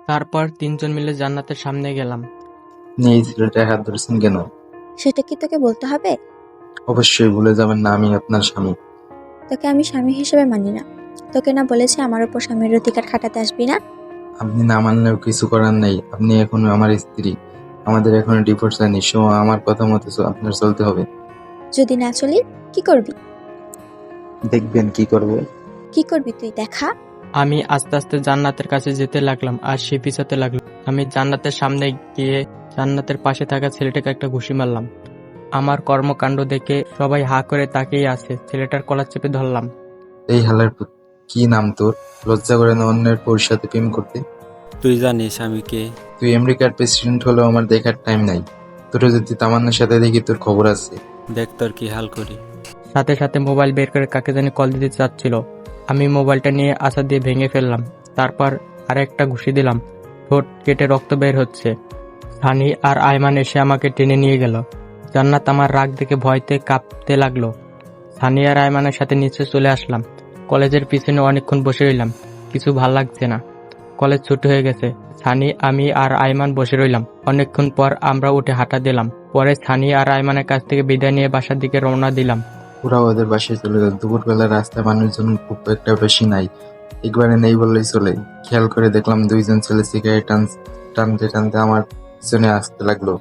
তারপর তিনজন মিলে জান্নাতের সামনে গেলাম। এই ছেলেটার হাত ধরেছেন কেন? সেটা কি তোকে বলতে হবে? অবশ্যই ভুলে যাবেন না আমি আপনার স্বামী। তোকে আমি স্বামী হিসেবে মানি না। তোকে না বলেছি আমার উপর স্বামীর অধিকার খাটাতে আসবি না? আপনি না মানলেও কিছু করার নেই, আপনি এখন আমার স্ত্রী। আমাদের এখনো ডিভোর্স হয়নি, সো আমার কথা মতো আপনার চলতে হবে। যদি না চলি কি করবি? দেখবেন কি করবো। কি করবি তুই দেখা। আমি আস্তে আস্তে জান্নাতের কাছে যেতে লাগলাম আর সে পিছাতে লাগলো। আমি জান্নাতের সামনে গিয়ে জান্নাতের পাশে থাকা ছেলেটাকে একটা ঘুষি মারলাম। আমার কর্মকাণ্ড দেখে সবাই হা করে তাকিয়ে আছে। ছেলেটার কলার চেপে ধরলাম। এই হালার কি নাম তোর? লজ্জা করে না অন্যের পর সাথে প্রেম করতে? তুই জানিস আমি কে? তুই আমেরিকার প্রেসিডেন্ট হলেও আমার দেখার টাইম নাই। তোর যদি তামান্নার সাথে দেখি তোর খবর আছে। দেখ তোর কি হাল করি। সাথে সাথে মোবাইল বের করে কাকে জানি কল দিতে চাচ্ছিল। আমি মোবাইলটা নিয়ে আশা দিয়ে ভেঙে ফেললাম। তারপর আরেকটা ঘুষি দিলাম। ঠোঁট কেটে রক্ত বের হচ্ছে। সানি আর আয়মান এসে আমাকে টেনে নিয়ে গেল। জান্নাত আমার রাগ দেখে ভয়তে কাঁপতে লাগলো। সানি আর আয়মানের সাথে নিচে চলে আসলাম। কলেজের পিছনে অনেকক্ষণ বসে রইলাম। কিছু ভাল লাগছে না। কলেজ ছুটি হয়ে গেছে। সানি, আমি আর আয়মান বসে রইলাম। অনেকক্ষণ পর আমরা উঠে হাঁটা দিলাম। পরে সানি আর আয়মানের কাছ থেকে বিদায় নিয়ে বাসার দিকে রওনা দিলাম। ওরা ওদের বাসায় চলে গেল। দুপুরবেলা রাস্তায় মানুষজন খুব একটা বেশি নাই, একবারে নেই বললেই চলে। খেয়াল করে দেখলাম দুইজন ছেলে সিগারেট টানতে টানতে আমার পিছনে আসতে লাগলো।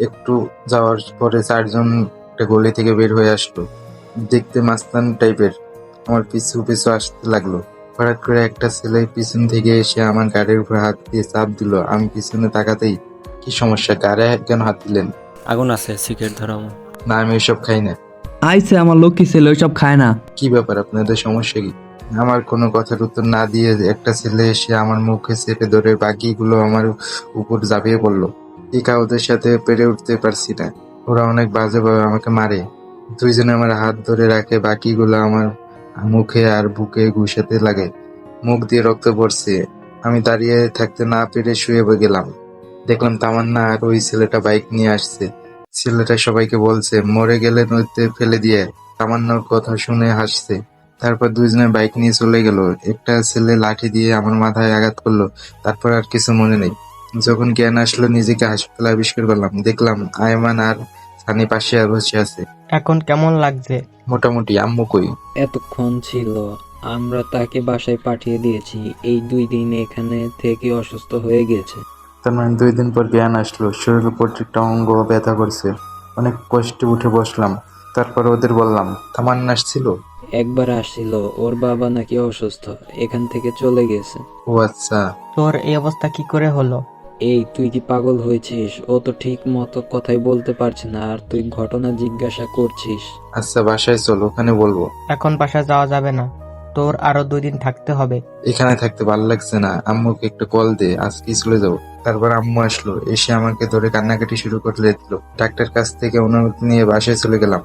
একটু যাওয়ার পরে চারজন একটা গলি থেকে বের হয়ে আসলো, দেখতে মাস্তান টাইপের। আমার পিছু পিছু আসতে লাগলো। হঠাৎ করে একটা ছেলে পিছন থেকে এসে আমার গাড়ির উপর হাত দিয়ে চাপ দিল। আমি পিছনে তাকাতেই, কি সমস্যা, গাড়ে কেন হাত দিলেন? আগুন আছে, সিগারেট ধরামো। না, আমি এসব খাই না। আইসে আমার লক্ষ্মী ছেলে ওইসব খায় না। কি ব্যাপার, আপনাদের সমস্যা কি? আমার কোনো কথার উত্তর না দিয়ে একটা ছেলে এসে আমার মুখে চেপে ধরে বাকিগুলো আমার উপর ঝাঁপিয়ে পড়লো। একা ওদের সাথে পেরে উঠতে পারছি না। ওরা অনেক বাজেভাবে আমাকে মারে। দুইজনে আমার হাত ধরে রাখে, বাকিগুলো আমার মুখে আর বুকে ঘুষাতে লাগে। মুখ দিয়ে রক্ত পড়ছে। আমি দাঁড়িয়ে থাকতে না পেরে শুয়ে গেলাম। দেখলাম তামান্না আর ওই ছেলেটা বাইক নিয়ে আসছে। ছেলেটা সবাইকে বলছে মরে গেলে নদীতে ফেলে দিয়ে। তামান্নার কথা শুনে হাসছে। তারপর দুইজনে বাইক নিয়ে চলে গেল। একটা ছেলে লাঠি দিয়ে আমার মাথায় আঘাত করলো। তারপর আর কিছু মনে নেই। যখন জ্ঞান আসলো নিজেকে হাসপাতালে আবিষ্কার করলাম। দেখলাম আয়মান আর সানি পাশে বসে আছে। এখন কেমন লাগছে? মোটামুটি। আম্মু কই? এতক্ষণ ছিল, আমরা তাকে বাসায় পাঠিয়ে দিয়েছি। এই 2 দিন এখানে থেকে অসুস্থ হয়ে গেছে। তার মানে 2 দিন পর জ্ঞান আসলো। শরীরের প্রত্যেকটা অঙ্গ ব্যথা করছে। অনেক কষ্টে উঠে বসলাম। তারপর ওদের বললাম তামান্না আসছিল। একবার আসছিল, ওর বাবা নাকি অসুস্থ, এখান থেকে চলে গেছে। ও আচ্ছা। তোর এই অবস্থা কি করে হলো? এই তুই কি পাগল হয়েছিস? ও তো ঠিক মতো কথাই বলতে পারছে না, আর তুই ঘটনা জিজ্ঞাসা করছিস। আচ্ছা বাসায় চল, ওখানে বলবো। এখন বাসা যাওয়া যাবে না। তোর আরো 2 দিন থাকতে হবে। এখানে থাকতে ভালো লাগছে না, আম্মুকে একটা কল দে, আজকেই চলে যাবো। তারপর আম্মু আসলো, এসে আমাকে ধরে কান্নাকাটি শুরু করে দিল। ডাক্তার কাছ থেকে অনুমতি নিয়ে বাসায় চলে গেলাম।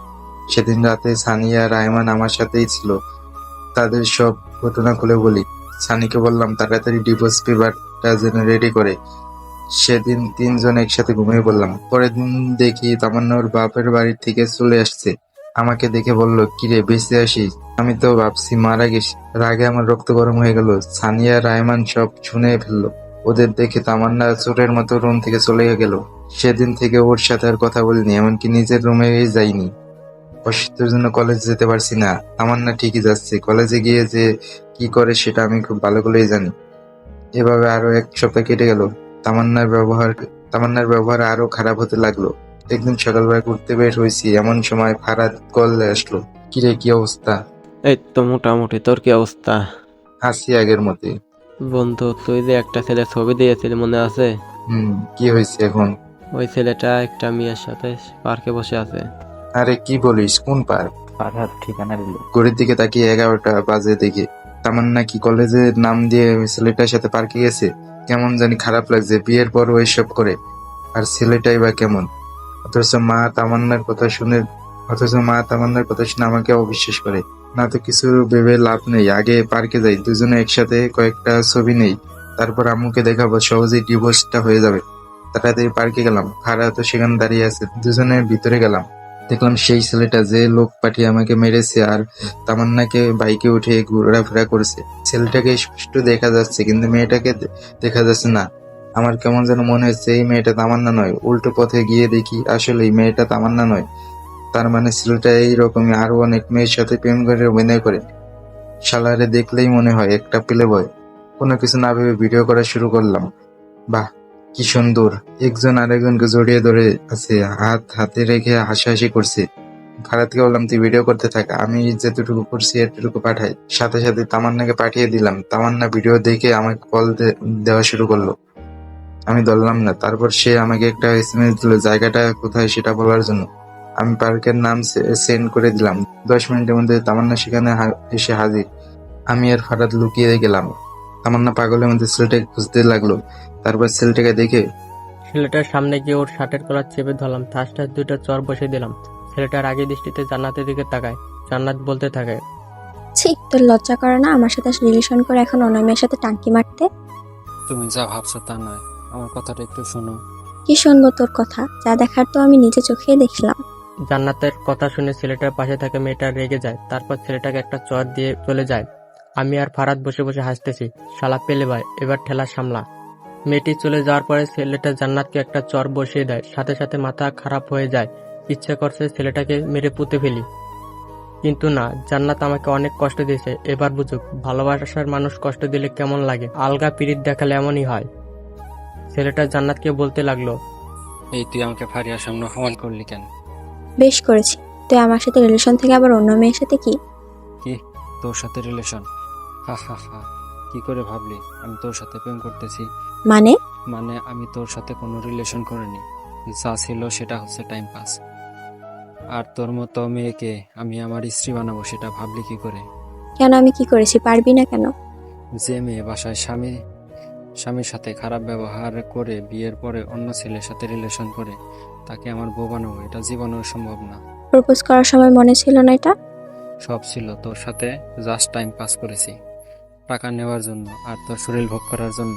সেদিন রাতে সানিয়া আর আয়মান আমার সাথেই ছিল। তাদের সব ঘটনা খুলে বলি। সানিকে বললাম তাড়াতাড়ি ডিভোর্স পেপারটা যেন রেডি করে। সেদিন 3জন একসাথে ঘুমিয়ে পড়লাম। পরের দিন দেখি তামান্না ওর বাপের বাড়ি থেকে চলে আসছে। আমাকে দেখে বলল, কিরে বেঁচে আসিস? আমি তো ভাবছি মারা গেছি। রাগে আমার রক্ত গরম হয়ে গেল। সানিয়া রায়মান সব শুনে ফেললো। ওদের দেখে তামান্না চোরের মতো রুম থেকে চলে গেল। সেদিন থেকে ওর সাথে আর কথা বলিনি, এমনকি নিজের রুমে যাইনি। অসুস্থতার জন্য কলেজ যেতে পারছি না। তামান্না ঠিকই যাচ্ছে, কলেজে গিয়ে যে কি করে সেটা আমি খুব ভালো করেই জানি। এভাবে আরো 1 সপ্তাহ কেটে গেল। তামান্নার ব্যবহার আরো খারাপ হতে লাগলো। একদিন সকালবেলা ঘুরতে বের হয়েছি, এমন সময় ফারাদ কল আসলো। কিরে, কি অবস্থা? এই তো মোটামুটি, তোর কি অবস্থা? আছি আগের মতে। বন্ধু, তুই যে একটা ছেলে ছবি দিয়েছিলি মনে আছে? কি হয়েছে এখন? ওই ছেলেটা একটা মেয়ের সাথে পার্কে বসে আছে। আরে কি বলিস, কোন পার্ক? ফারহাদ ঠিকানা দিল। ঘড়ির দিকে তাকিয়ে 11টা বাজে দেখি। তামান্না কি কলেজের নাম দিয়ে ওই ছেলেটার সাথে পার্কে গেছে? কেমন জানি খারাপ লাগছে, বিয়ের পর ও এসব করে। আর ছেলেটাই বা কেমন? অথচ মা তামান্নার কথা শুনে আমাকে অবিশ্বাস করে। না তো কিছু ভেবে লাভ নেই, আগে পার্কে যাই, দুজনে একসাথে কয়েকটা ছবি নেই, তারপর আম্মুকে দেখাবো, সহজেই ডিভোর্সটা হয়ে যাবে। তাড়াতাড়ি পার্কে গেলাম। ফারা তো সেখানে দাঁড়িয়ে আছে। দুজনের ভিতরে গেলাম। দেখলাম সেই ছেলেটা যে লোক পাঠিয়ে আমাকে মেরেছে আর তামান্নাকে বাইকে উঠে ঘোরাফেরা করছে। ছেলেটাকে স্পষ্ট দেখা যাচ্ছে, কিন্তু মেয়েটাকে দেখা যাচ্ছে না। আমার কেমন যেন মনে হচ্ছে এই মেয়েটা তামান্না নয়। উল্টো পথে গিয়ে দেখি আসলে এই মেয়েটা তামান্না নয়। তার মানে ছেলেটা এইরকমই আরো অনেক মেয়ের সাথে প্রেম করে অভিনয় করে। শালারে দেখলেই মনে হয় একটা প্লে বয়। কোনো কিছু না ভেবে ভিডিও করা শুরু করলাম। বাহ, কি সুন্দর! একজন আরেকজনকে জড়িয়ে ধরে আছে, হাত হাতে রেখে হাসাহাসি করছে। ফারাদকে বললাম তুই ভিডিও করতে থাক, আমি যেটুকু করছি এতটুকু পাঠাই। সাথে সাথে তামান্নাকে পাঠিয়ে দিলাম। তামান্না ভিডিও দেখে আমাকে কল দেওয়া শুরু করলো। আমি ধরলাম না। তারপর সে আমাকে একটা এসএমএস দিল জায়গাটা কোথায় সেটা বলার জন্য। আমি পার্কের নাম সেন্ড করে দিলাম। 10 মিনিটের মধ্যে তামান্না সেখানে এসে হাজির। আমি আর ফারাদ লুকিয়ে গেলাম। তামান্না পাগলের মধ্যে ছেলেটাকে খুঁজতে লাগলো। তারপর ছেলেটাকে দেখে ছেলেটার সামনে গিয়ে ওর শার্টের কলার চেপে ধরলাম, ঠাস ঠাস 2টা চর বসিয়ে দিলাম। ছেলেটার আগে দৃষ্টিতে জান্নাতের দিকে তাকায়। জান্নাত বলতে থাকে, ছি, তোর লজ্জা করে না আমার সাথে রিলেশন করে এখন অন্য মেয়ের সাথে টাঙ্কি মারতে? তুমি যা ভাবছো তা নয়, আমার কথাটা একটু শোনো। কি শুনবো তোর কথা? যা দেখার তো আমি নিজে চোখেই দেখলাম। জান্নাতের কথা শুনে ছেলেটার পাশে থাকা মেয়েটা রেগে যায়। তারপর ছেলেটাকে একটা চর দিয়ে চলে যায়। আমি আর ফারাদ বসে বসে হাসতেছি। শালা পেলে ভাই, এবার ঠেলা সামলা। মেয়েটি চলে যাওয়ার পরে ছেলেটা জান্নাতকে একটা চর বসিয়ে দেয়। সাথে সাথে মাথা খারাপ হয়ে যায়। ইচ্ছে করছে ছেলেটাকে মেরে পুঁতে ফেলি, কিন্তু না, জান্নাত আমাকে অনেক কষ্ট দিয়েছে। এবার বুঝুক ভালোবাসার মানুষ কষ্ট দিলে কেমন লাগে। আলগা পিরিত দেখালে এমনই হয়। ছেলেটা জান্নাতকে বলতে লাগলো, এই তুই আমাকে ফারিয়ার সামনে অপমান করলি কেন? বেশ করেছি। তুই আমার সাথে রিলেশন থেকে আবার অন্য মেয়ের সাথে কি? কি তোর সাথে রিলেশন? হা হা হা, কি করে ভাবলি আমি তোর সাথে প্রেম করতেছি? মানে? মানে আমি তোর সাথে কোনো রিলেশন করিনি, যা ছিল সেটা হচ্ছে টাইম পাস। আর তোর মতো মেয়েকে আমি আমার স্ত্রী বানাবো সেটা ভাবলি কি করে? কেন, আমি কি করেছি? পারবি না কেন? যে মেয়ে বাসায় স্বামীর সাথে খারাপ ব্যবহার করে বিয়ের পরে অন্য ছেলের সাথে রিলেশন করে তাকে আমার বউ বানাবো, এটা জীবনেও সম্ভব না। প্রপোজ করার সময় মনে ছিল না এটা? সব ছিল, তোর সাথে জাস্ট টাইম পাস করেছি টাকা নেওয়ার জন্য আর তোর শরীর ভোগ করার জন্য।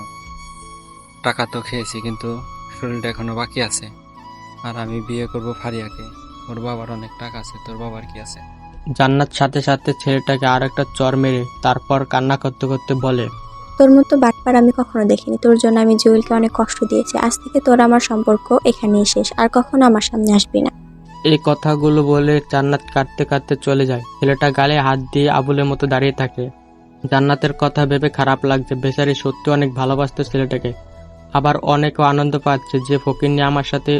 টাকা তো খেয়েছি, কিন্তু শরীরটা এখনো বাকি আছে। আর আমি বিয়ে করব ফারিয়াকে। ওর বাবার অনেক টাকা আছে, তোর বাবার কি আছে? জান্নাত সাথে সাথে ছেলেটাকে আর একটা চর মেরে তারপর কান্না করতে করতে বলে, তোর মতো বাটপার আমি কখনো দেখিনি। তোর জন্য আমি জুয়েলকে অনেক কষ্ট দিয়েছি। আজ থেকে তোর আমার সম্পর্ক এখানেই শেষ। আর কখনো আমার সামনে আসবি না। এই কথাগুলো বলে জান্নাত কাঁদতে কাঁদতে চলে যায়। ছেলেটা গালে হাত দিয়ে আবুলের মতো দাঁড়িয়ে থাকে। জান্নাতের কথা ভেবে খারাপ লাগছে। বেচারি সত্যি অনেক ভালোবাসতো ছেলেটাকে। আবার অনেকও আনন্দ পাচ্ছে যে ফকিন্নি আমার সাথে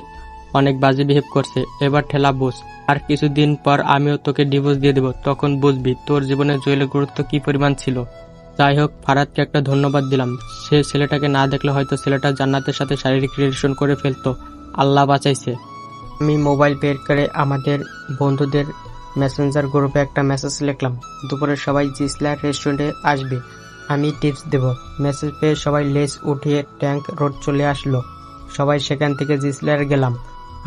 অনেক বাজে বিহেভ করছে। এবার ঠেলা বুঝ। আর কিছুদিন পর আমিও তোকে ডিভোর্স দিয়ে দেবো, তখন বুঝবি তোর জীবনে জুয়েলের গুরুত্ব কি পরিমাণ ছিল। যাই হোক, ফারাদকে একটা ধন্যবাদ দিলাম। সে ছেলেটাকে না দেখলে হয়তো ছেলেটা জান্নাতের সাথে শারীরিক রিলেশন করে ফেলতো। আল্লাহ বাঁচাইছে। আমি মোবাইল বের করে আমাদের বন্ধুদের মেসেঞ্জার গ্রুপে একটা মেসেজ লিখলাম, দুপুরে সবাই জিসলার রেস্টুরেন্টে আসবে, আমি টিপস দেব। মেসেজ পেয়ে সবাই লেজ উঠিয়ে ট্যাঙ্ক রোড চলে আসলো। সবাই সেখান থেকে জিসলার গেলাম।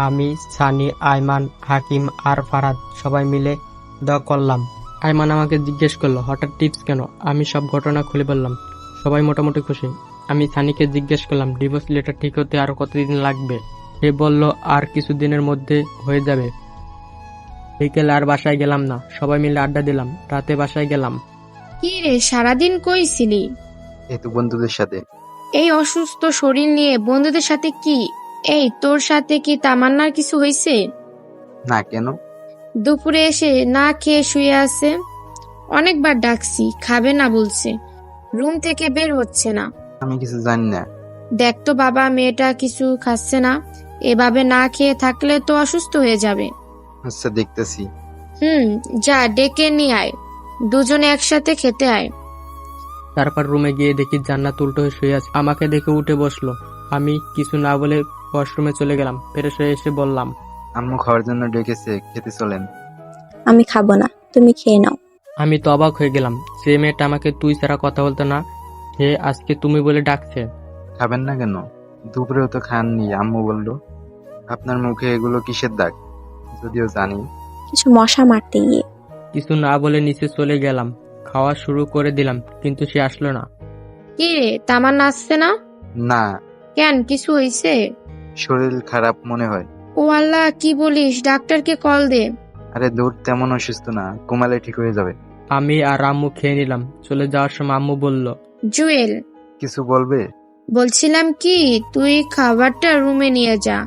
আমি, সানি, আয়মান, হাকিম আর ফারাদ সবাই মিলে করলাম। আয়মান আমাকে জিজ্ঞেস করলো হঠাৎ টিপস কেন। আমি সব ঘটনা খুলে বললাম। সবাই মোটামুটি খুশি। আমি সানিকে জিজ্ঞেস করলাম ডিভোর্স লেটার ঠিক হতে আরো কতদিন লাগবে। সে বলল আর কিছুদিনের মধ্যে হয়ে যাবে। বিকেল আর বাসায় গেলাম না, সবাই মিলে আড্ডা দিলাম। রাতে বাসায় গেলাম। কি রে, সারাদিন কই ছিলি? এই তো বন্ধুদের সাথে। এই অসুস্থ শরীর নিয়ে বন্ধুদের সাথে কি? এই তোর সাথে কি তামান্নার কিছু হয়েছে? না, কেন? দুপুরে এসে না খেয়ে শুয়ে আছে। অনেকবার ডাকছি, খাবে না বলছে। রুম থেকে বের হচ্ছে না। আমি কিছু জানি না। দেখ তো বাবা, মেয়েটা কিছু খাচ্ছে না। এভাবে না খেয়ে থাকলে তো অসুস্থ হয়ে যাবে। আচ্ছা, দেখতেছি। যা ডেকে নিয়ে আয়, দুজনে একসাথে খেতে আয়। তারপর রুমে গিয়ে দেখি জান্নাত উল্টো হয়ে শুয়ে আছে। আমাকে দেখে উঠে বসলো। আমি কিছু না বলে ওয়াশরুমে চলে গেলাম। ফ্রেশ হয়ে এসে বললাম, আম্মু খাওয়ার জন্য ডেকেছে, খেতে চলেন। আমি খাবো না, তুমি খেয়ে নাও। আমি তো অবাক হয়ে গেলাম। যে মেয়েটা আমাকে তুই ছাড়া কথা বলতো না, সে আজকে তুমি বলে ডাকছে। খাবেন না কেন? দুপুরেও তো খাননি, আম্মু বললো। আপনার মুখে এগুলো কিসের দাগ? যদিও জানি। কিছু মশা মারতে গিয়ে। কিছু না বলে নিচে চলে গেলাম। খাওয়া শুরু করে দিলাম, কিন্তু সে আসলো না। কি রে, তামান্না আসছে না? না, কেন, কিছু হয়েছে? শরীর খারাপ মনে হয়। ও আল্লাহ, কি বলিস? ডাক্তারকে কল দে। আরে দূর, তেমন অসুস্থ না, ঘুমালে ঠিক হয়ে যাবে। আমি আর আম্মু খেয়ে নিলাম। চলে যাওয়ার সময় আম্মু বলল, জুয়েল, কিছু বলবে? বলছিলাম কি, তুই খাবারটা রুমে নিয়ে যা,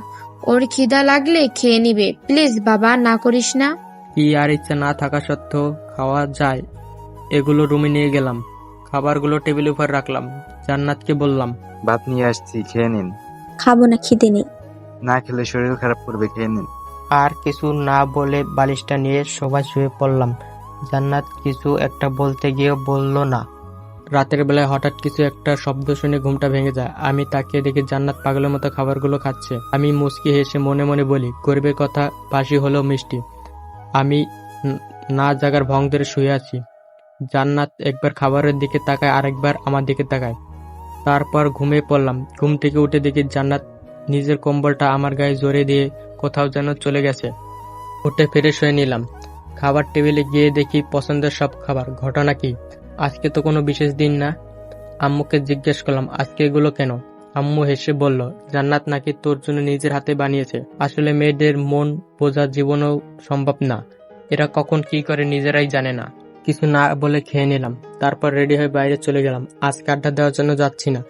ওর খিদা লাগলে খেয়ে নিবে। প্লিজ বাবা, না করিস না। কি আর ইচ্ছা না থাকা সত্ত্বেও খাওয়া যায় এগুলো রুমে নিয়ে গেলাম। খাবারগুলো টেবিলের উপর রাখলাম। জান্নাতকে বললাম, ভাত নিয়ে আসছি, খেয়ে নিন। খাবো না, খিদে নেই। না খেলে শরীর খারাপ করবে, খেয়ে নিন। আর কিছু না বলে বালিশটা নিয়ে সবাই শুয়ে পড়লাম। জান্নাত কিছু একটা বলতে গিয়ে বলল না। রাতের বেলায় হঠাৎ কিছু একটা শব্দ শুনে ঘুমটা ভেঙে যায়। আমি তাকিয়ে দেখি জান্নাত পাগলের মতো খাবারগুলো খাচ্ছে। আমি মুচকি হেসে মনে মনে বলি, গরিবের কথা বাসি হলেও মিষ্টি। আমি না জাগার ভং ধরে শুয়ে আছি। জান্নাত একবার খাবারের দিকে তাকায়, আরেকবার আমার দিকে তাকায়। তারপর ঘুমিয়ে পড়লাম। ঘুম থেকে উঠে দেখি জান্নাত নিজের কম্বলটা আমার গায়ে জড়িয়ে দিয়ে কোথাও যেন চলে গেছে। উঠে ফ্রেশ হয়ে নিলাম। খাবার টেবিলে গিয়ে দেখি পছন্দের সব খাবার। ঘটনা কি? আজকে তো কোনো বিশেষ দিন না। আম্মুকে জিজ্ঞেস করলাম, আজকে এগুলো কেন? আম্মু হেসে বলল, জান্নাত নাকি তোর জন্য নিজের হাতে বানিয়েছে। আসলে মেয়েদের মন বোঝা জীবনেও সম্ভব না। এরা কখন কি করে নিজেরাই জানে না। কিছু না বলে খেয়ে নিলাম। তারপর রেডি হয়ে বাইরে চলে গেলাম। আজকে আড্ডা দেওয়ার জন্য যাচ্ছি না,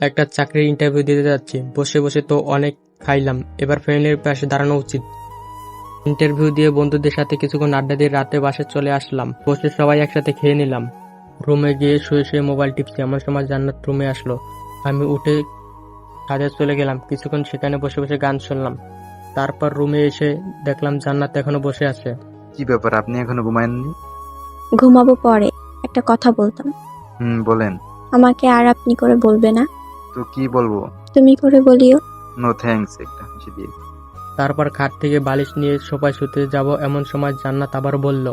একটা চাকরির ইন্টারভিউ দিতে যাচ্ছি। বসে বসে তো অনেক খাইলাম, এবার ফ্যামিলির পাশে দাঁড়ানো উচিত। ইন্টারভিউ দিয়ে বন্ধুদের সাথে কিছুক্ষণ আড্ডা দিয়ে রাতে বাসায় চলে আসলাম। বসে সবাই একসাথে খেয়ে নিলাম। রুমে গিয়ে শুয়ে শুয়ে মোবাইল টিপছি, এমন সময় জান্নাত রুমে আসলো। আমি উঠে কাজে চলে গেলাম। কিছুক্ষণ সেখানে বসে বসে গান শুনলাম। তারপর রুমে এসে দেখলাম জান্নাত এখনো বসে আছে। কি ব্যাপার, আপনি এখনো ঘুমায়ননি? ঘুমাবো পরে, একটা কথা বলতাম। বলেন। আমাকে আর আপনি করে বলবে না, তো কি বলবো? তুমি করে বলিও। নো থ্যাঙ্কস, একটা হাসি দিয়ে। তারপর খাট থেকে বালিশ নিয়ে সোফায় শুতে যাব, এমন সময় জান্নাত আবার বলল,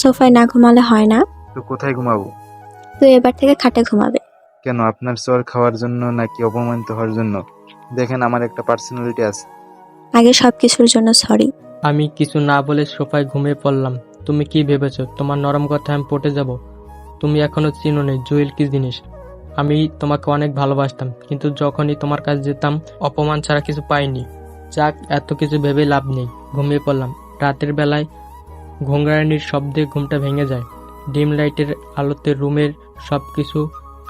সোফায় না ঘুমালে হয় না? তো কোথায় ঘুমাবো? তুই এবার থেকে খাটে ঘুমাবে। কেন, আপনার চর খাওয়ার জন্য নাকি অপমানিত হওয়ার জন্য? দেখেন, আমার একটা পার্সোনালিটি আছে। আগে সবকিছুর জন্য সরি। আমি কিছু না বলে সোফায় ঘুমিয়ে পড়লাম। তুমি কি ভেবেছো তোমার নরম কথা আমি পটে যাব? তুমি এখনো চিনো নি জুয়েল কি জিনিস। আমি তোমাকে অনেক ভালোবাসতাম, কিন্তু যখনই তোমার কাছে যেতাম অপমান ছাড়া কিছু পাইনি। যাক, এত কিছু ভেবে লাভ নেই। ঘুমিয়ে পড়লাম। রাতের বেলায় ঘুংরানির শব্দে ঘুমটা ভেঙে যায়। ডিম লাইটের আলোতে রুমের সবকিছু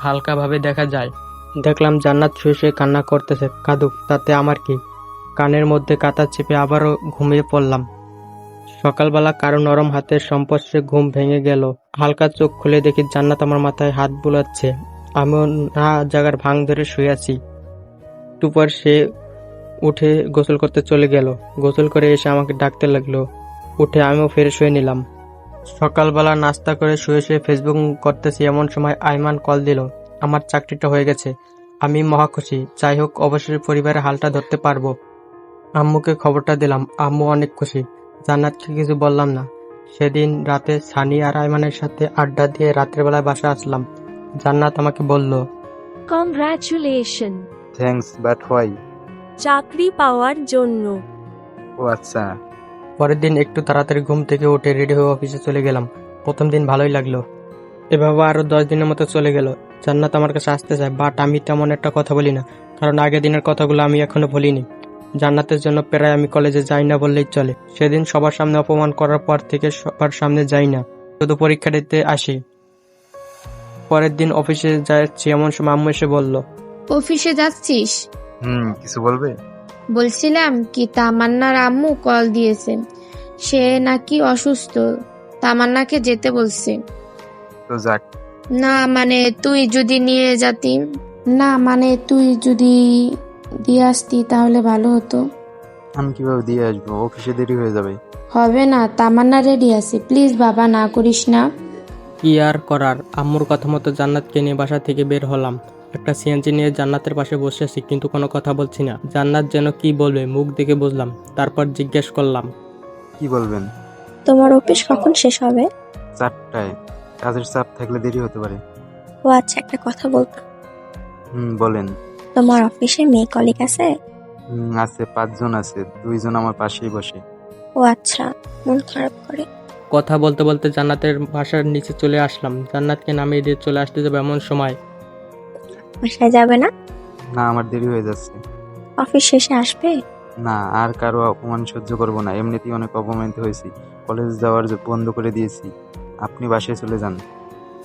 হালকাভাবে দেখা যায়। দেখলাম জান্নাত শুয়ে শুয়ে কান্না করতেছে। কাঁদুক, তাতে আমার কি। কানের মধ্যে কাঁথা চেপে আবারও ঘুমিয়ে পড়লাম। সকালবেলা কারো নরম হাতের স্পর্শে ঘুম ভেঙে গেল। হালকা চোখ খুলে দেখি জান্নাত আমার মাথায় হাত বুলাচ্ছে। আমিও না জাগার ভাং ধরে শুয়ে আছি। একটু পর সে উঠে গোসল করতে চলে গেল। গোসল করে এসে আমাকে ডাকতে লাগলো। উঠে আমিও ফ্রেশ হয়ে নিলাম। সকালবেলা নাস্তা করে শুয়ে শুয়ে ফেসবুক করতেছি, এমন সময় আইমান কল দিল। আমার চাকরিটা হয়ে গেছে। আমি মহা খুশি। যাই হোক, অবশ্যই পরিবারের হালটা ধরতে পারবো। আম্মুকে খবরটা দিলাম। আম্মু অনেক খুশি। জান্নাতকে কিছু বললাম না। সেদিন রাতে সানি আর আইমানের সাথে আড্ডা দিয়ে রাতের বেলায় বাসা আসলাম। জান্নাত আমাকে বলল, কংগ্রাচুলেশন থ্যাঙ্কস, বাট হোয়াই? চাকরি পাওয়ার জন্য। ও আচ্ছা। পরের দিন একটু তাড়াতাড়ি ঘুম থেকে উঠে রেডি হয়ে অফিসে চলে গেলাম। প্রথম দিন ভালোই লাগলো। এভাবে আরো 10 দিনের মতো চলে গেল। জান্নাত আমার কাছে আসতে চায়, বাট আমি তেমন একটা কথা বলি না, কারণ আগের দিনের কথাগুলো আমি এখনো ভুলিনি। জান্নাতের জন্য প্রায় আমি কলেজে যাই না বললেই চলে। সেদিন সবার সামনে অপমান করার পর থেকে সবার সামনে যাই না, শুধু পরীক্ষা দিতে আসি। পরের দিন অফিসে যাচ্ছি, এমন সময় আম্মু এসে বলল, অফিসে যাচ্ছিস? কিছু বলবে? বলছিলাম কি, তামান্নার আম্মু কল দিয়েছে, সে নাকি অসুস্থ, তামান্নাকে যেতে বলছে। তো যাক। না মানে তুই যদি নিয়ে যাতি, না মানে তুই যদি দিয়ে আসতি তাহলে ভালো হতো। আমি কিভাবে দিয়ে আসবো? অফিসে দেরি হয়ে যাবে। হবে না, তামান্না রেডি আছে, প্লিজ বাবা, না করিস না। কি আর করার। আম্মুর কথা মতো জান্নাতকে নিয়ে বাসা থেকে বের হলাম। একটা সিএনজি নিয়ে জান্নাতের পাশে বসে আছি, কিন্তু কোনো কথা বলছি না। জান্নাত যেন কি বলবে মুখ দেখে বুঝলাম। তারপর জিজ্ঞেস করলাম, কি বলবেন? তোমার অফিস কখন শেষ হবে? 4টায়। কাজের চাপ থাকলে দেরি হতে পারে। ও আচ্ছা, একটা কথা বলতাম। বলেন। তোমার অফিসে মেয়ে কলিগ আছে? আছে, 5 জন আছে। 2 জন আমার পাশেই বসে। ও আচ্ছা, মন খারাপ করে। কথা বলতে বলতে জান্নাতের বাসার নিচে চলে আসলাম। জান্নাতকে নামিয়ে দিয়ে চলে আসতে যাবে এমন সময়, বাসায় যাবে না? না, আমার দেরি হয়ে যাচ্ছে। অফিস শেষে আসবে? না, আর কারো অপমান সহ্য করবো না। এমনিতেই অনেক অপমানিত হয়েছি। কলেজ যাওয়ার বন্ধ করে দিয়েছি। আপনি বাসায় চলে যান।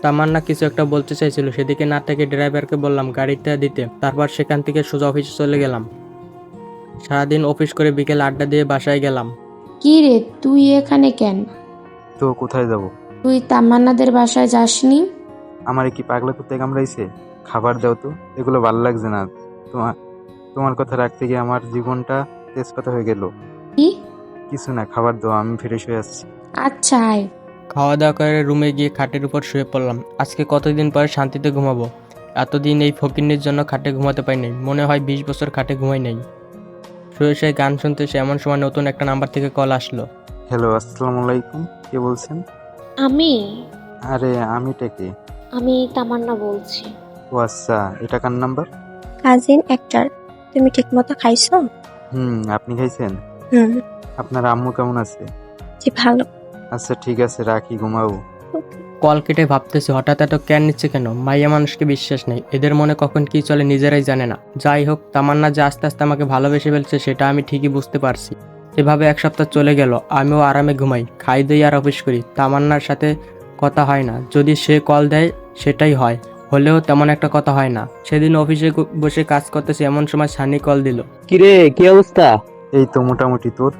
তামান্না কিছু একটা বলতে চাইছিল, সেদিকে না থেকে ড্রাইভারকে বললাম গাড়িটা দিতে। তারপর সেখান থেকে সোজা অফিসে চলে গেলাম। সারাদিন অফিস করে বিকেল আড্ডা দিয়ে বাসায় গেলাম। কি রে, তুই এখানে কেন? তো কোথায় যাব? তুই তামান্নাদের বাসায় যাসনি? আমার কি পাগলা কুত্তে কামড়াইছে? খাবার দাও তো, এগুলো ভালো লাগছে না। তোমার তোমার কথা রাখতে গিয়ে আমার জীবনটা তেজপাতা হয়ে গেল। কি? কিছু না, খাবার দাও, আমি ফ্রেশ হয়ে আসছি। আচ্ছা আয়। খাওয়া দাওয়া করে রুমে গিয়ে খাটের উপর শুয়ে পড়লাম। আজকে কতদিন পরে শান্তিতে ঘুমাবো। এতদিন এই ফকিন্নির জন্য খাটে ঘুমাতে পাই নাই, মনে হয় 20 বছর খাটে ঘুমাই নাই। শুয়ে শুয়ে গান শুনতে সে এমন সময় নতুন একটা নাম্বার থেকে কল আসলো। হ্যালো, আসসালামু আলাইকুম। কে বলছেন? আমি আরে আমিটা কে? আমি তামান্না বলছি। ও আচ্ছা, এটা কার নাম্বার? কাজিন একটার। তুমি ঠিক মতো খাইছো? আপনি খাইছেন? হুম। আপনার আম্মু কেমন আছে? জি ভালো। আচ্ছা ঠিক আছে, রাখি, ঘুমাবো। কল কেটে ভাবতেছি হঠাৎ এত কেন নিচ্ছে কেন। মাইয়া মানুষকে বিশ্বাস নেই, এদের মনে কখন কি চলে নিজেরাই জানে না। যাই হোক, তামান্না যে আস্তে আস্তে আমাকে ভালোবেসে ফেলছে সেটা আমি ঠিকই বুঝতে পারছি। এভাবে এক সপ্তাহ চলে গেল, আমিও আরামে ঘুমাই, খাই দই আর অফিস করি। তামান্নার সাথে কথা হয় না, যদি সে কল দেয় সেটাই হয়, হলেও তেমন একটা কথা হয় না। সেদিন অফিসে বসে কাজ করতেছি, এমন সময় সানি কল দিল। কিরে, কি অবস্থা? এই তো মোটামুটি। তোর?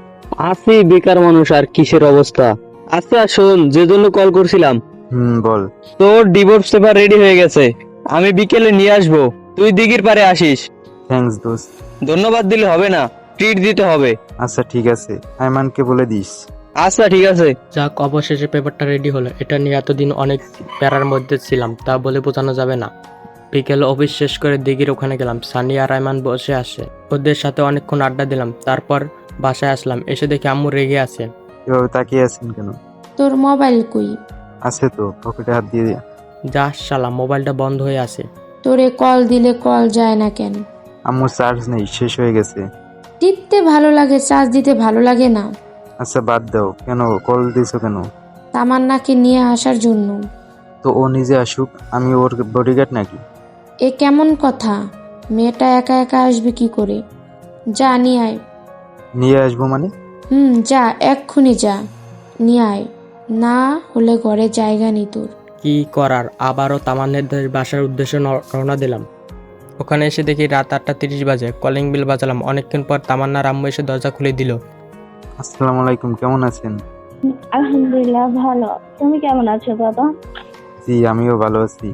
আছি বেকার মানুষ, আর কিসের অবস্থা? আচ্ছা শোন, যে জন্য কল করছিলাম, বল। তোর ডিভোর্স পেপার রেডি হয়ে গেছে, আমি বিকেলে নিয়ে আসবো, তুই দিঘির পারে আসিস। থ্যাঙ্কস দোস্ত। ধন্যবাদ দিলে হবে না, ট্রিট দিতে হবে। আচ্ছা ঠিক আছে, আইমানকে বলে দিস। আচ্ছা ঠিক আছে। যাক, অবশেষে পেপারটা রেডি হলো। এটা নিয়ে এতদিন অনেক প্যারার মধ্যে ছিলাম, তা বলে বোঝানো যাবে না। বিকেলে অফিস শেষ করে দিঘির ওখানে গেলাম। সানি আর আইমান বসে আসে, ওদের সাথে অনেকক্ষণ আড্ডা দিলাম। তারপর বাসায় আসলাম, এসে দেখি আম্মু রেগে আছে। এভাবে তাকিয়ে আছেন কেন? তোর মোবাইল কই? আছে তো, পকেটে হাত দিয়ে দিয়া। যা শালা, মোবাইলটা বন্ধ হয়ে আছে। তোরে কল দিলে কল যায় না কেন? আম্মুর চার্জ নেই, শেষ হয়ে গেছে। টিপতে ভালো লাগে, চার্জ দিতে ভালো লাগে না। আচ্ছা বাদ দাও, কেন কল দিছো কেন? তামান্নাকে নিয়ে আসার জন্য। তো ও নিজে আসুক, আমি ওর বডিগার্ড নাকি? এ কেমন কথা? মেয়েটা একা একা আসবে কি করে? যা নিয়ে আয়। নিয়ে আসবো মানে? যা, এক্ষুনি যা, নিয়ে আয়, না হলে ঘরে জায়গা নেই তোর। কি করার, আবারও তামান্নাদের বাসার উদ্দেশ্যে রওনা দিলাম। ওখানে এসে দেখি রাত 8:30 বাজে। কলিং বেল বাজালাম। অনেকক্ষণ পর তামান্নার আম্মু এসে দরজা খুলে দিল। আসসালামু আলাইকুম, কেমন আছেন? আলহামদুলিল্লাহ ভালো। তুমি কেমন আছো বাবা? জি আমিও ভালো আছি।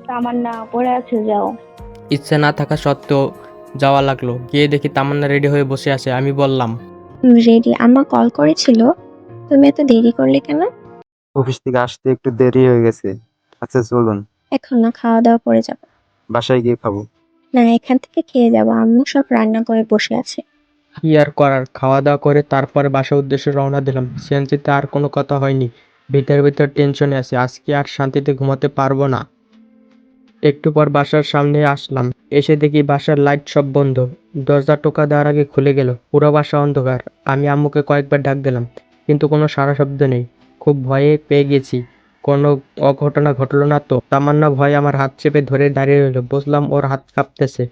তামান্না পড়ে আছে, যাও। ইচ্ছে না থাকা সত্ত্বেও যাওয়া লাগলো। গিয়ে দেখি তামান্না রেডি হয়ে বসে আছে। আমি বললাম, রেডি? আম্মা কল করেছিল, তুমি এত দেরি করলে কেন? অফিস থেকে আসতে একটু দেরি হয়ে গেছে। আচ্ছা চলুন। এখন না, খাওয়া দাওয়া করে যাব। বাসায় গিয়ে খাবো। না, এখান থেকে খেয়ে যাব, আম্মু সব রান্না করে বসে আছে। কি আর করার, খাওয়া দাওয়া করে তারপরে বাসার উদ্দেশ্যে রওনা দিলাম। সিএনজিতে আর কোনো কথা হয়নি, ভিতর ভিতর টেনশনে আছি, আজকে আর শান্তিতে ঘুমাতে পারবো না। একটু পর বাসার সামনে আসলাম, এসে দেখি বাসার লাইট সব বন্ধ। দরজা টোকা দেওয়ার আগে খুলে গেল, পুরো বাসা অন্ধকার। আমি আম্মুকে কয়েকবার ডাক দিলাম, কিন্তু কোনো সাড়া শব্দ নেই। খুব ভয়ে পেয়ে গেছি, কোনো অঘটনা ঘটলো না তো। তামান্না ভয়ে আমার হাত চেপে ধরে দাঁড়িয়ে রইল। বুঝলাম ওর হাত কাঁপতেছে।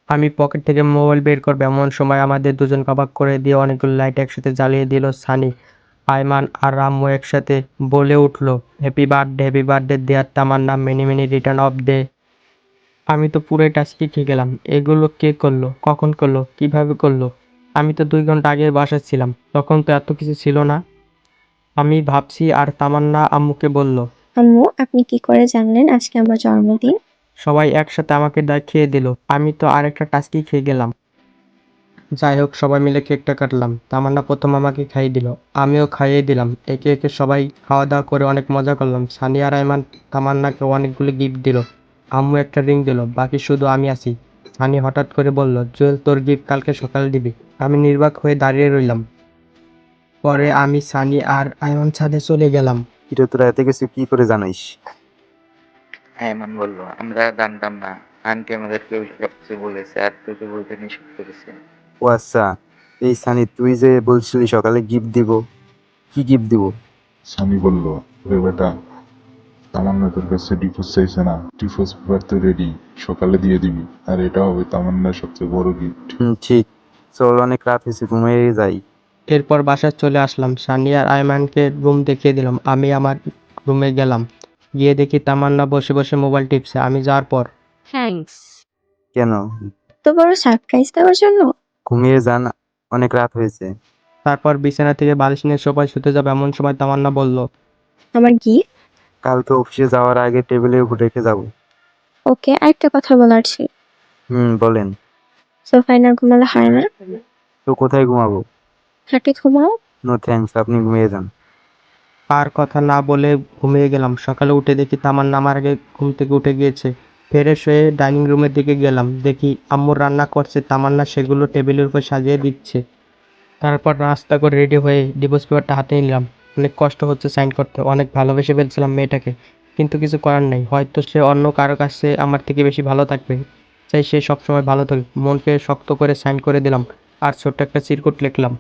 আমি পকেট থেকে মোবাইল বের করবো এমন সময় আমাদের দুজন অবাক করে দিয়ে অনেকগুলো লাইট একসাথে জ্বালিয়ে দিল সানি। আয়মান আর আম্মু একসাথে বলে উঠলো, happy birthday dear Tamanna, many many return of day. আমি তো পুরোই টাস্কি খেয়ে গেলাম। এগুলো কে করলো, কখন করলো, কিভাবে করলো? আমি তো 2 ঘন্টা আগে বাসায় ছিলাম, তখন তো এত কিছু ছিল না। আমি ভাবছি আর তামান্না আম্মুকে বলল। আম্মু, আপনি কি করে জানলেন আজকে আমার জন্মদিন? সবাই একসাথে আমাকে খেয়ে দিল, আমি তো আরেকটা টাস্কি খেয়ে গেলাম। যাই হোক, সবাই মিলে কেকটা কাটলাম। তামান্না প্রথম আমাকে খাইয়ে দিল, আমিও খাইয়ে দিলাম। একে একে সবাই খাওয়া দাওয়া করে অনেক মজা করলাম। সানিয়া রায়মান তামান্নাকে অনেকগুলো গিফট দিল, আম্মু একটা রিং দিল, বাকি শুধু আমি আছি। সানি হঠাৎ করে বলল, জুয়েল, তোর গিফট কালকে সকালে দিবি। আমি নির্বাক হয়ে দাঁড়িয়ে রইলাম। পরে আমি, সানি আর আয়মান ছাদে চলে গেলাম। কিরে, তোরা এত কিছু কি করে জানিস? আয়মান বলল, আমরা জানতাম না, আন্টি আমাদেরকে সব কিছু বলেছে আর তোকে বলতে নিষেধ করেছে। ও আচ্ছা, এই সানি, তুই যে বলছিলি সকালে গিফট দিব, কি গিফট দিব? সানি বলল, ওরে বেটা, তামান্না তোর কাছে ডিভোর্স চাইছে না, ডিভোর্স পেপার তো রেডি, সকালে দিয়ে দিবি, আর এটা হবে তামান্নার সবচেয়ে বড় গিফট। ঠিক, চল, অনেক রাত হয়েছে, ঘুমিয়ে যাই। এরপর বাসায় চলে আসলাম। সানি আর আয়মানকে রুম দেখিয়ে দিলাম। আমি আমার রুমে গেলাম। গিয়ে দেখি তামান্না বসে বসে মোবাইল টিপছে আমি যাওয়ার পর। থ্যাঙ্কস। কেন? তো বড় সারপ্রাইজ দেওয়ার জন্য। ঘুমিয়ে যান, অনেক রাত হয়েছে। তারপর বিছানা থেকে বালিশ নিয়ে সোফায় শুতে যাবে এমন সময় তামান্না বলল, আমার গিফট। কালকে অফিসে যাওয়ার আগে টেবিলের উপর রেখে যাব। ওকে, আরেকটা কথা বলার ছিল। বলেন। সোফায় না ঘুমালে হয় না? তো কোথায় ঘুমাবো? খাটে ঘুমাও। নো থ্যাঙ্কস, আপনি ঘুমিয়ে যান। আর কথা না বলে ঘুমিয়ে গেলাম। সকালে উঠে দেখি তামান্না আমার আগে ঘুম থেকে উঠে গিয়েছে। ফ্রেশ হয়ে ডাইনিং রুমের দিকে গেলাম, দেখি আম্মু রান্না করছে, তামান্না সেগুলো টেবিলের উপর সাজিয়ে দিচ্ছে। তারপর নাস্তা করে রেডি হয়ে ডিভোর্স পেপারটা হাতে নিলাম। অনেক কষ্ট হচ্ছে সাইন করতে, অনেক ভালোবেসে ফেলছিলাম মেয়েটাকে, কিন্তু কিছু করার নেই। হয়তো সে অন্য কারো কাছে আমার থেকে বেশি ভালো থাকবে, চাই সে সবসময় ভালো থাকুক। মনকে শক্ত করে সাইন করে দিলাম আর ছোট্ট একটা চিরকুট লিখলাম,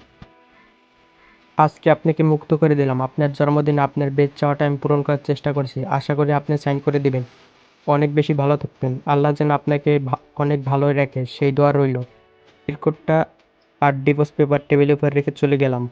আজকে আপনাকে মুক্ত করে দিলাম। আপনার জন্মদিনে আপনার বেঁচে চাওয়াটা আমি পূরণ করার চেষ্টা করছি, আশা করি আপনি সাইন করে দিবেন। অনেক বেশি ভালো থাকবেন, আল্লাহ যেন আপনাকে অনেক ভালোই রাখে সেই দোয়া রইল। চিরকুটটা আর ডিভোর্স পেপার টেবিলের উপর রেখে চলে গেলাম।